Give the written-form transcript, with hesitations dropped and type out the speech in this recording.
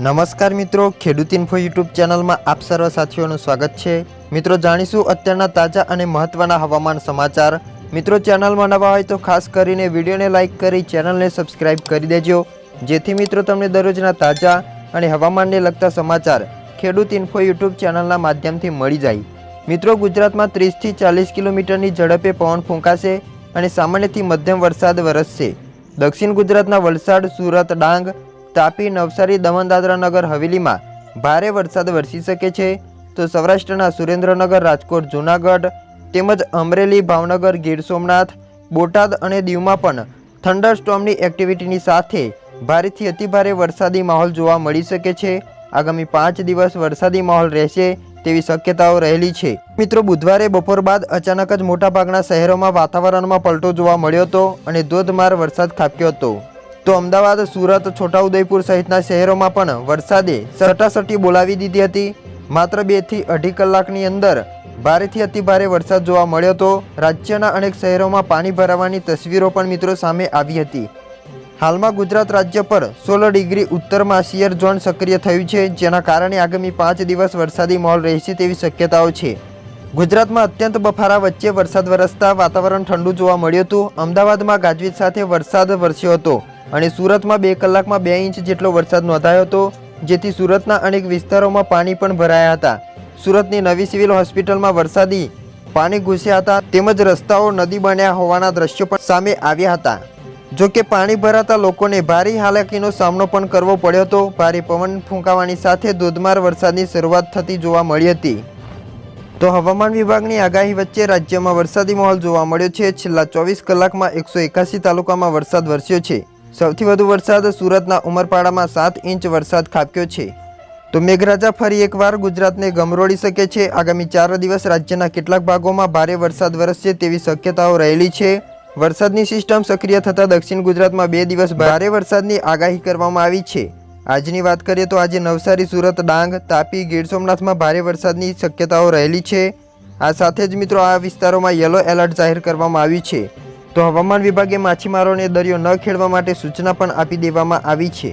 નમસ્કાર મિત્રો, ખેડૂત ઇન્ફો યુટ્યુબ ચેનલમાં આપ સર્વ સાથીઓનું સ્વાગત છે। મિત્રો જાણીશું અત્યારના તાજા અને મહત્વના હવામાન સમાચાર। મિત્રો ચેનલમાં નવા હોય તો ખાસ કરીને વિડીયોને લાઇક કરી ચેનલને સબસ્ક્રાઇબ કરી દેજો, જેથી મિત્રો તમને દરરોજના તાજા અને હવામાનને લગતા સમાચાર ખેડૂત ઇન્ફો યુટ્યુબ ચેનલના માધ્યમથી મળી જાય। મિત્રો ગુજરાતમાં 30 થી 40 કિલોમીટરની ઝડપે પવન ફૂંકાશે અને સામાન્યથી મધ્યમ વરસાદ વરસશે। દક્ષિણ ગુજરાતના વલસાડ, સુરત, ડાંગ, તાપી, નવસારી, દમણ, દાદરા નગર હવેલીમાં ભારે વરસાદ વરસી શકે છે, તો સૌરાષ્ટ્રના સુરેન્દ્રનગર, રાજકોટ, જૂનાગઢ તેમજ અમરેલી, ભાવનગર, ગીર સોમનાથ, બોટાદ અને દીવમાં પણ થંડરસ્ટોર્મની એક્ટિવિટીની સાથે ભારેથી અતિભારે વરસાદી માહોલ જોવા મળી શકે છે। આગામી 5 દિવસ વરસાદી માહોલ રહેશે તેવી શક્યતાઓ રહેલી છે। મિત્રો બુધવારે બપોર બાદ અચાનક જ મોટાભાગના શહેરોમાં વાતાવરણમાં પલટો જોવા મળ્યો હતો અને ધોધમાર વરસાદ ખાબક્યો હતો। તો અમદાવાદ, સુરત, છોટાઉદેપુર સહિતના શહેરોમાં પણ વરસાદે સટાસટી બોલાવી દીધી હતી। માત્ર 2 થી 2.5 કલાકની અંદર ભારેથી અતિભારે વરસાદ જોવા મળ્યો હતો। રાજ્યના અનેક શહેરોમાં પાણી ભરાવાની તસવીરો પણ મિત્રો સામે આવી હતી। હાલમાં ગુજરાત રાજ્ય પર 16 ડિગ્રી ઉત્તરમાં શિયર ઝોન સક્રિય થયું છે, જેના કારણે આગામી 5 દિવસ વરસાદી માહોલ રહેશે તેવી શક્યતાઓ છે। ગુજરાતમાં અત્યંત બફારા વચ્ચે વરસાદ વરસતા વાતાવરણ ઠંડુ જોવા મળ્યું હતું। અમદાવાદમાં ગાજવીજ સાથે વરસાદ વરસ્યો હતો અને સુરતમાં 2 કલાકમાં 2 ઇંચ જેટલો વરસાદ નોંધાયો હતો, જેથી સુરતના અનેક વિસ્તારોમાં પાણી પણ ભરાયા હતા। સુરતની નવી સિવિલ હોસ્પિટલમાં વરસાદી પાણી ઘૂસ્યા હતા, તેમજ રસ્તાઓ નદી બન્યા હોવાના દ્રશ્યો પણ સામે આવ્યા હતા। જો કે પાણી ભરાતા લોકોને ભારે હાલાકીનો સામનો પણ કરવો પડ્યો હતો। ભારે પવન ફૂંકાવાની સાથે ધોધમાર વરસાદની શરૂઆત થતી જોવા મળી હતી। તો હવામાન વિભાગની આગાહી વચ્ચે રાજ્યમાં વરસાદી માહોલ જોવા મળ્યો છે। છેલ્લા 24 કલાકમાં 181 તાલુકામાં વરસાદ વરસ્યો છે। સૌથી વધુ વરસાદ સુરતના ઉમરપાડામાં 7 ઇંચ વરસાદ ખાબક્યો છે। તો મેઘરાજા ફરી એકવાર ગુજરાતને ગમરોળી શકે છે। આગામી 4 દિવસ રાજ્યના કેટલાક ભાગોમાં ભારે વરસાદ વરસશે તેવી શક્યતાઓ રહેલી છે। વરસાદની સિસ્ટમ સક્રિય થતાં દક્ષિણ ગુજરાતમાં 2 દિવસ ભારે વરસાદની આગાહી કરવામાં આવી છે। આજની વાત કરીએ તો આજે નવસારી, સુરત, ડાંગ, તાપી, ગીર સોમનાથમાં ભારે વરસાદની શક્યતાઓ રહેલી છે। આ સાથે જ મિત્રો આ વિસ્તારોમાં યલો એલર્ટ જાહેર કરવામાં આવ્યું છે। તો હવામાન વિભાગે માછીમારોને દરિયો ન ખેડવા માટે સૂચના પણ આપી દેવામાં આવી છે।